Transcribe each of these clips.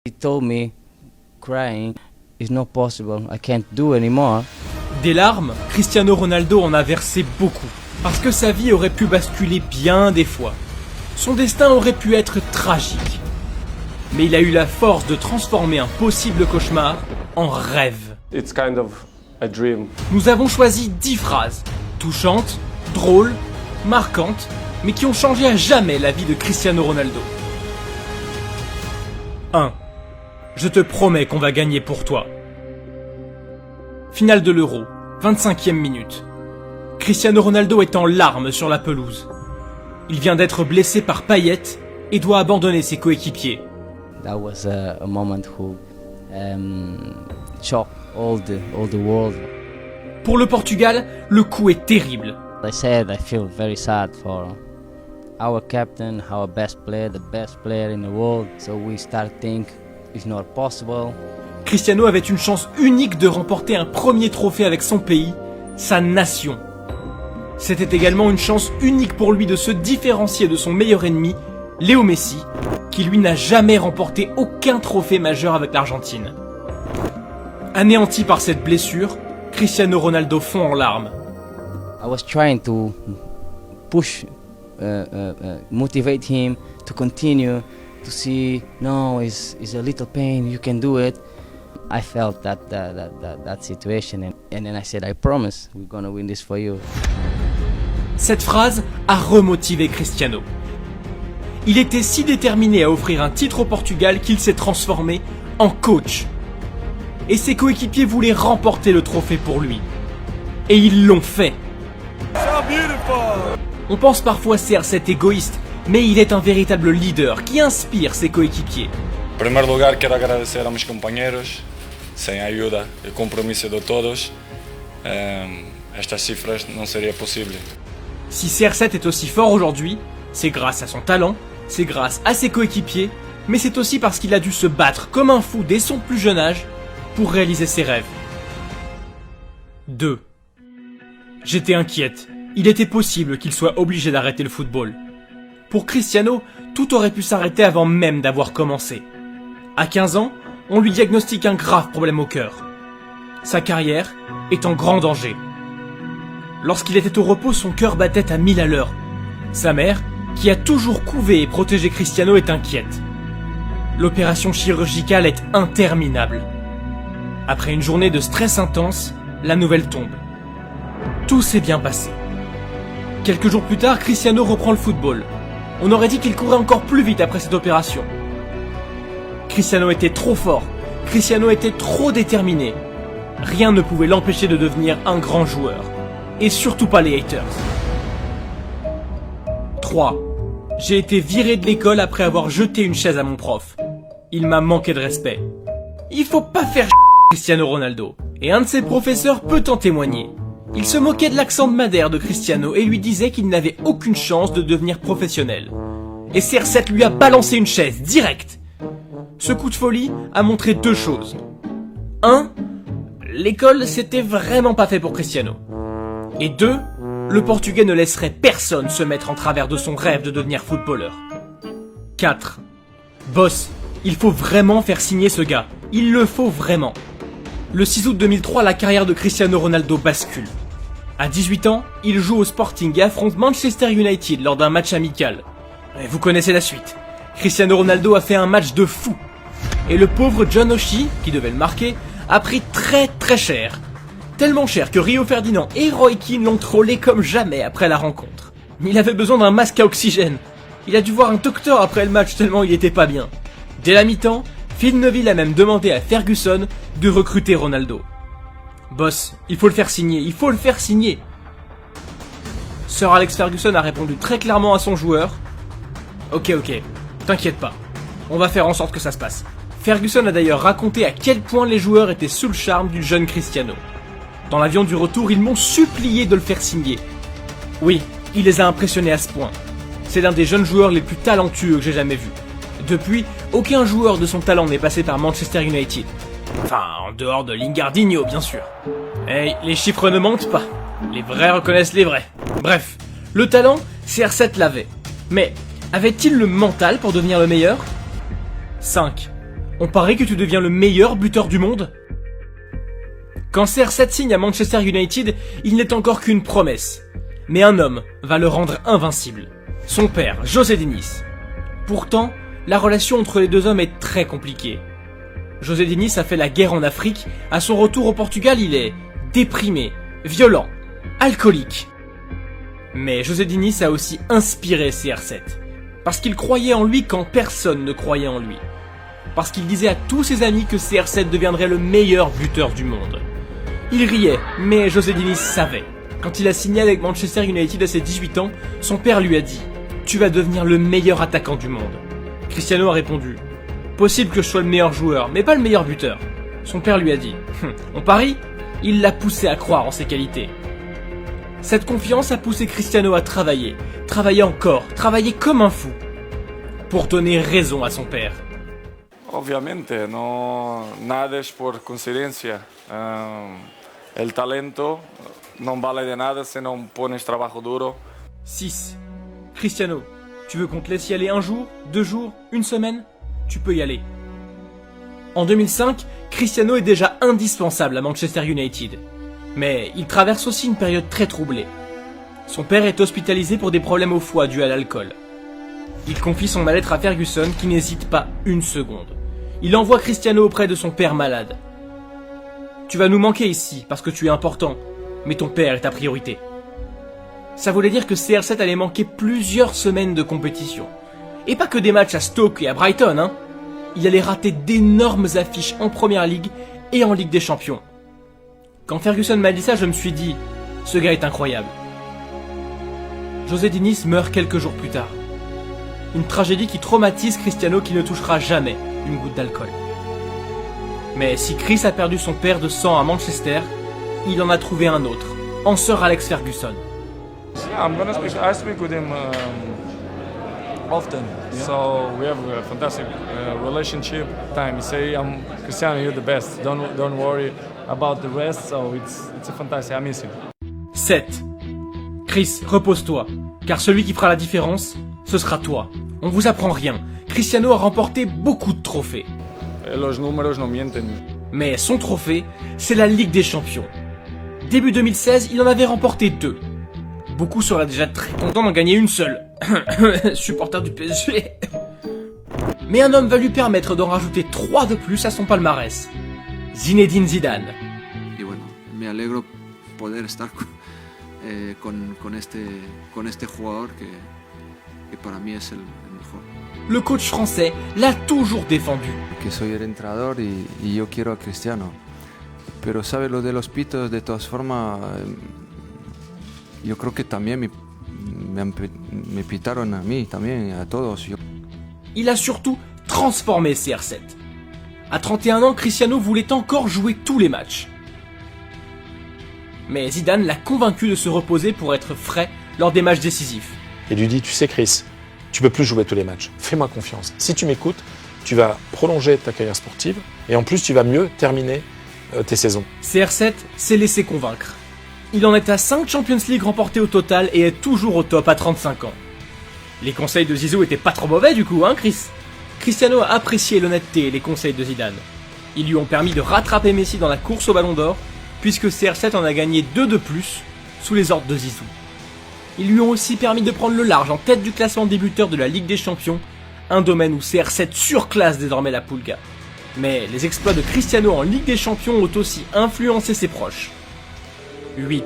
He told me, crying, it's not possible, I can't do anymore. Des larmes, Cristiano Ronaldo en a versé beaucoup, parce que sa vie aurait pu basculer bien des fois. Son destin aurait pu être tragique. Mais il a eu la force de transformer un possible cauchemar en rêve. It's kind of a dream. Nous avons choisi 10 phrases, touchantes, drôles, marquantes, mais qui ont changé à jamais la vie de Cristiano Ronaldo. 1. Je te promets qu'on va gagner pour toi. Finale de l'Euro, 25e minute. Cristiano Ronaldo est en larmes sur la pelouse. Il vient d'être blessé par Payet et doit abandonner ses coéquipiers. That was a moment who shocked all the world. Pour le Portugal, le coup est terrible. I said I feel very sad for our captain, our best player, the best player in the world. So we start think it's not possible. Cristiano avait une chance unique de remporter un premier trophée avec son pays, sa nation. C'était également une chance unique pour lui de se différencier de son meilleur ennemi, Léo Messi, qui lui n'a jamais remporté aucun trophée majeur avec l'Argentine. Anéanti par cette blessure, Cristiano Ronaldo fond en larmes. I was trying to push, motivate him to continue, to see, no, it's a little pain, you can do it. I felt that situation and then I said, I promise, we're gonna win this for you. Cette phrase a remotivé Cristiano. Il était si déterminé à offrir un titre au Portugal qu'il s'est transformé en coach. Et ses coéquipiers voulaient remporter le trophée pour lui. Et ils l'ont fait. On pense parfois CR7 égoïste, mais il est un véritable leader qui inspire ses coéquipiers. En primeiro lugar, quero agradecer a meus companheiros. Sem a ajuda e compromisso de todos, estas cifras não seria possível. Si CR7 est aussi fort aujourd'hui, c'est grâce à son talent, c'est grâce à ses coéquipiers, mais c'est aussi parce qu'il a dû se battre comme un fou dès son plus jeune âge pour réaliser ses rêves. 2. J'étais inquiète. Il était possible qu'il soit obligé d'arrêter le football. Pour Cristiano, tout aurait pu s'arrêter avant même d'avoir commencé. À 15 ans, on lui diagnostique un grave problème au cœur. Sa carrière est en grand danger. Lorsqu'il était au repos, son cœur battait à 1000 à l'heure. Sa mère, qui a toujours couvé et protégé Cristiano, est inquiète. L'opération chirurgicale est interminable. Après une journée de stress intense, la nouvelle tombe. Tout s'est bien passé. Quelques jours plus tard, Cristiano reprend le football. On aurait dit qu'il courait encore plus vite après cette opération. Cristiano était trop fort. Cristiano était trop déterminé. Rien ne pouvait l'empêcher de devenir un grand joueur. Et surtout pas les haters. 3. J'ai été viré de l'école après avoir jeté une chaise à mon prof. Il m'a manqué de respect. Il faut pas faire Cristiano Ronaldo. Et un de ses professeurs peut en témoigner. Il se moquait de l'accent de Madère de Cristiano et lui disait qu'il n'avait aucune chance de devenir professionnel. Et CR7 lui a balancé une chaise, direct. Ce coup de folie a montré 2 choses. 1. L'école, c'était vraiment pas fait pour Cristiano. Et 2. Le Portugais ne laisserait personne se mettre en travers de son rêve de devenir footballeur. 4. Boss, il faut vraiment faire signer ce gars. Il le faut vraiment. Le 6 août 2003, la carrière de Cristiano Ronaldo bascule. À 18 ans, il joue au Sporting et affronte Manchester United lors d'un match amical. Et vous connaissez la suite. Cristiano Ronaldo a fait un match de fou. Et le pauvre John O'Shea, qui devait le marquer, a pris très très cher. Tellement cher que Rio Ferdinand et Roy Keane l'ont trollé comme jamais après la rencontre. Il avait besoin d'un masque à oxygène. Il a dû voir un docteur après le match tellement il était pas bien. Dès la mi-temps, Phil Neville a même demandé à Ferguson de recruter Ronaldo. Boss, il faut le faire signer, il faut le faire signer. Sir Alex Ferguson a répondu très clairement à son joueur. Ok, t'inquiète pas, on va faire en sorte que ça se passe. Ferguson a d'ailleurs raconté à quel point les joueurs étaient sous le charme du jeune Cristiano. Dans l'avion du retour, ils m'ont supplié de le faire signer. Oui, il les a impressionnés à ce point. C'est l'un des jeunes joueurs les plus talentueux que j'ai jamais vu. Depuis, aucun joueur de son talent n'est passé par Manchester United. Enfin, en dehors de Lingardinho, bien sûr. Hey, les chiffres ne mentent pas. Les vrais reconnaissent les vrais. Bref, le talent, CR7 l'avait. Mais avait-il le mental pour devenir le meilleur ? 5. On parie que tu deviens le meilleur buteur du monde? Quand CR7 signe à Manchester United, il n'est encore qu'une promesse. Mais un homme va le rendre invincible. Son père, José Diniz. Pourtant, la relation entre les deux hommes est très compliquée. José Diniz a fait la guerre en Afrique. À son retour au Portugal, il est déprimé, violent, alcoolique. Mais José Diniz a aussi inspiré CR7. Parce qu'il croyait en lui quand personne ne croyait en lui. Parce qu'il disait à tous ses amis que CR7 deviendrait le meilleur buteur du monde. Il riait, mais José Diniz savait. Quand il a signé avec Manchester United à ses 18 ans, son père lui a dit « Tu vas devenir le meilleur attaquant du monde ». Cristiano a répondu « Possible que je sois le meilleur joueur, mais pas le meilleur buteur ». Son père lui a dit « On parie ?» Il l'a poussé à croire en ses qualités. Cette confiance a poussé Cristiano à travailler encore, travailler comme un fou, pour donner raison à son père. Obviamente, no, nada es por coincidencia. El talento no vale de nada si no pones trabajo duro. 6. Cristiano, tu veux qu'on te laisse y aller un jour, 2 jours, une semaine? Tu peux y aller. En 2005, Cristiano est déjà indispensable à Manchester United. Mais il traverse aussi une période très troublée. Son père est hospitalisé pour des problèmes au foie dus à l'alcool. Il confie son mal-être à Ferguson qui n'hésite pas une seconde. Il envoie Cristiano auprès de son père malade. Tu vas nous manquer ici parce que tu es important, mais ton père est ta priorité. Ça voulait dire que CR7 allait manquer plusieurs semaines de compétition. Et pas que des matchs à Stoke et à Brighton, hein. Il allait rater d'énormes affiches en Première Ligue et en Ligue des Champions. Quand Ferguson m'a dit ça, je me suis dit, ce gars est incroyable. José Diniz meurt quelques jours plus tard. Une tragédie qui traumatise Cristiano qui ne touchera jamais une goutte d'alcool. Mais si Chris a perdu son père de sang à Manchester, il en a trouvé un autre, en Sir Alex Ferguson. Yeah, I speak with him often. Yeah. So we have a fantastic relationship. Time. He say, Cristiano, you're the best. Don't worry about the rest. So it's a fantastic. I miss him. 7. Chris, repose-toi, car celui qui fera la différence, ce sera toi. On vous apprend rien. Cristiano a remporté beaucoup de trophées. Los números no mienten. Mais son trophée, c'est la Ligue des Champions. Début 2016, il en avait remporté 2. Beaucoup seraient déjà très contents d'en gagner une seule. Supporter du PSG. Mais un homme va lui permettre d'en rajouter 3 de plus à son palmarès. Zinedine Zidane. Y bueno, me alegro poder estar con este jugador que para mí es el mejor. Le coach français l'a toujours défendu. Que soy el entrenador y yo quiero a Cristiano. Pero sabe lo de los pitos, de todas formas, yo creo que también me pitaron a mí, también, a todos. Il a surtout transformé CR7. À 31 ans, Cristiano voulait encore jouer tous les matchs. Mais Zidane l'a convaincu de se reposer pour être frais lors des matchs décisifs. Et lui dit, tu sais Chris, tu peux plus jouer tous les matchs, fais-moi confiance. Si tu m'écoutes, tu vas prolonger ta carrière sportive et en plus tu vas mieux terminer tes saisons. CR7 s'est laissé convaincre. Il en est à 5 Champions League remportés au total et est toujours au top à 35 ans. Les conseils de Zizou étaient pas trop mauvais du coup, hein Chris? Cristiano a apprécié l'honnêteté et les conseils de Zidane. Ils lui ont permis de rattraper Messi dans la course au Ballon d'Or, puisque CR7 en a gagné 2 de plus sous les ordres de Zizou. Ils lui ont aussi permis de prendre le large en tête du classement des buteurs de la Ligue des Champions, un domaine où CR7 surclasse désormais la Pulga. Mais les exploits de Cristiano en Ligue des Champions ont aussi influencé ses proches. 8.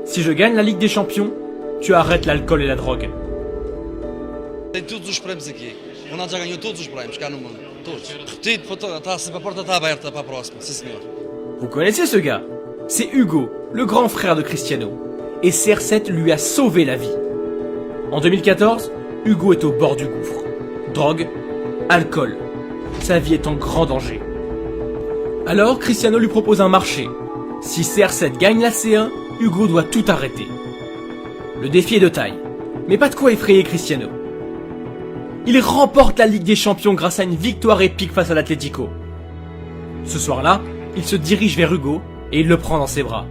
Si je gagne la Ligue des Champions, tu arrêtes l'alcool et la drogue. Tem todos os prémios aqui. O Ronaldo já ganhou todos os prémios cá no mundo. Todos. Repetido, a porta está aberta para a próxima. Sim, senhor. Vous connaissez ce gars? C'est Hugo, le grand frère de Cristiano. Et CR7 lui a sauvé la vie. En 2014, Hugo est au bord du gouffre. Drogue, alcool. Sa vie est en grand danger. Alors, Cristiano lui propose un marché. Si CR7 gagne la C1, Hugo doit tout arrêter. Le défi est de taille, mais pas de quoi effrayer Cristiano. Il remporte la Ligue des Champions grâce à une victoire épique face à l'Atlético. Ce soir-là, il se dirige vers Hugo et il le prend dans ses bras.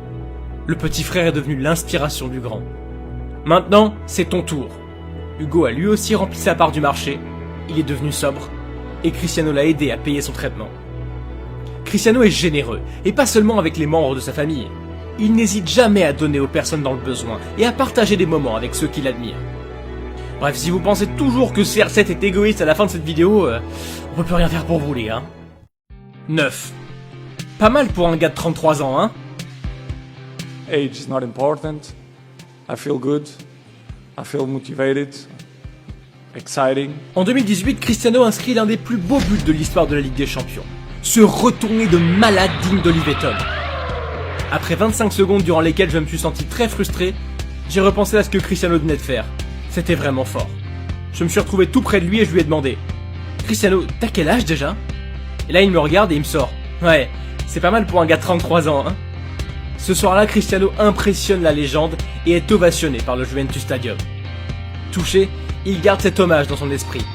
Le petit frère est devenu l'inspiration du grand. Maintenant, c'est ton tour. Hugo a lui aussi rempli sa part du marché, il est devenu sobre et Cristiano l'a aidé à payer son traitement. Cristiano est généreux, et pas seulement avec les membres de sa famille. Il n'hésite jamais à donner aux personnes dans le besoin et à partager des moments avec ceux qui l'admirent. Bref, si vous pensez toujours que CR7 est égoïste à la fin de cette vidéo, on peut plus rien faire pour vous les gars. 9. Pas mal pour un gars de 33 ans, hein? Age is not important. I feel good. I feel motivated. Exciting. En 2018, Cristiano inscrit l'un des plus beaux buts de l'histoire de la Ligue des Champions. Ce retourné de malade digne d'Oliver Tom. Après 25 secondes durant lesquelles je me suis senti très frustré, j'ai repensé à ce que Cristiano venait de faire. C'était vraiment fort. Je me suis retrouvé tout près de lui et je lui ai demandé « Cristiano, t'as quel âge déjà ?» Et là il me regarde et il me sort « Ouais, c'est pas mal pour un gars de 33 ans, hein ?» Ce soir-là, Cristiano impressionne la légende et est ovationné par le Juventus Stadium. Touché, il garde cet hommage dans son esprit.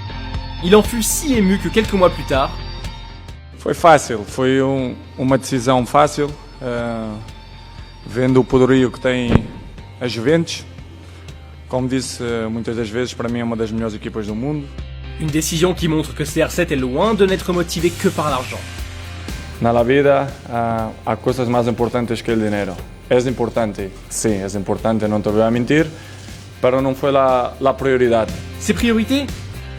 Il en fut si ému que quelques mois plus tard... Foi fácil, foi uma decisão fácil, vendo o poderio que tem a Juventus. Como disse muitas das vezes, para mim é uma das melhores equipas do mundo. Une décision qui montre que CR7 est loin de n'être motivé que par l'argent. Na la vida há coisas mais importantes que o dinheiro. É importante, sim, é importante, não te vou a mentir, pero não foi la prioridade. Ses priorités?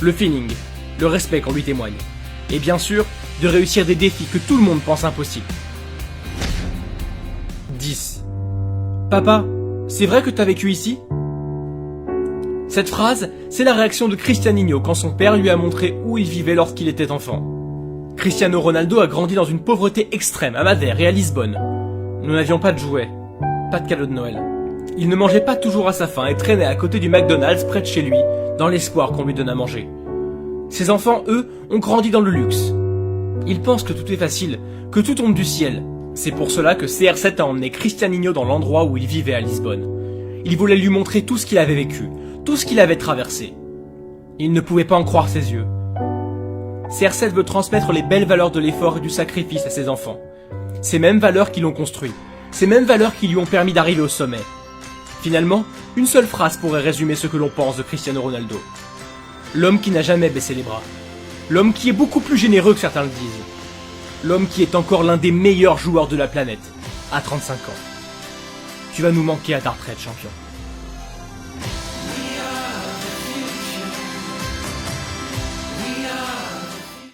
Le feeling, le respect qu'on lui témoigne. Et bien sûr, de réussir des défis que tout le monde pense impossibles. 10. Papa, c'est vrai que t'as vécu ici? Cette phrase, c'est la réaction de Cristianinho quand son père lui a montré où il vivait lorsqu'il était enfant. Cristiano Ronaldo a grandi dans une pauvreté extrême à Madère et à Lisbonne. Nous n'avions pas de jouets, pas de cadeaux de Noël. Il ne mangeait pas toujours à sa faim et traînait à côté du McDonald's près de chez lui, dans l'espoir qu'on lui donne à manger. Ses enfants, eux, ont grandi dans le luxe. Ils pensent que tout est facile, que tout tombe du ciel. C'est pour cela que CR7 a emmené Cristianinho dans l'endroit où il vivait à Lisbonne. Il voulait lui montrer tout ce qu'il avait vécu, tout ce qu'il avait traversé. Il ne pouvait pas en croire ses yeux. CR7 veut transmettre les belles valeurs de l'effort et du sacrifice à ses enfants. Ces mêmes valeurs qui l'ont construit. Ces mêmes valeurs qui lui ont permis d'arriver au sommet. Finalement, une seule phrase pourrait résumer ce que l'on pense de Cristiano Ronaldo. L'homme qui n'a jamais baissé les bras. L'homme qui est beaucoup plus généreux que certains le disent. L'homme qui est encore l'un des meilleurs joueurs de la planète, à 35 ans. Tu vas nous manquer à ta retraite, champion.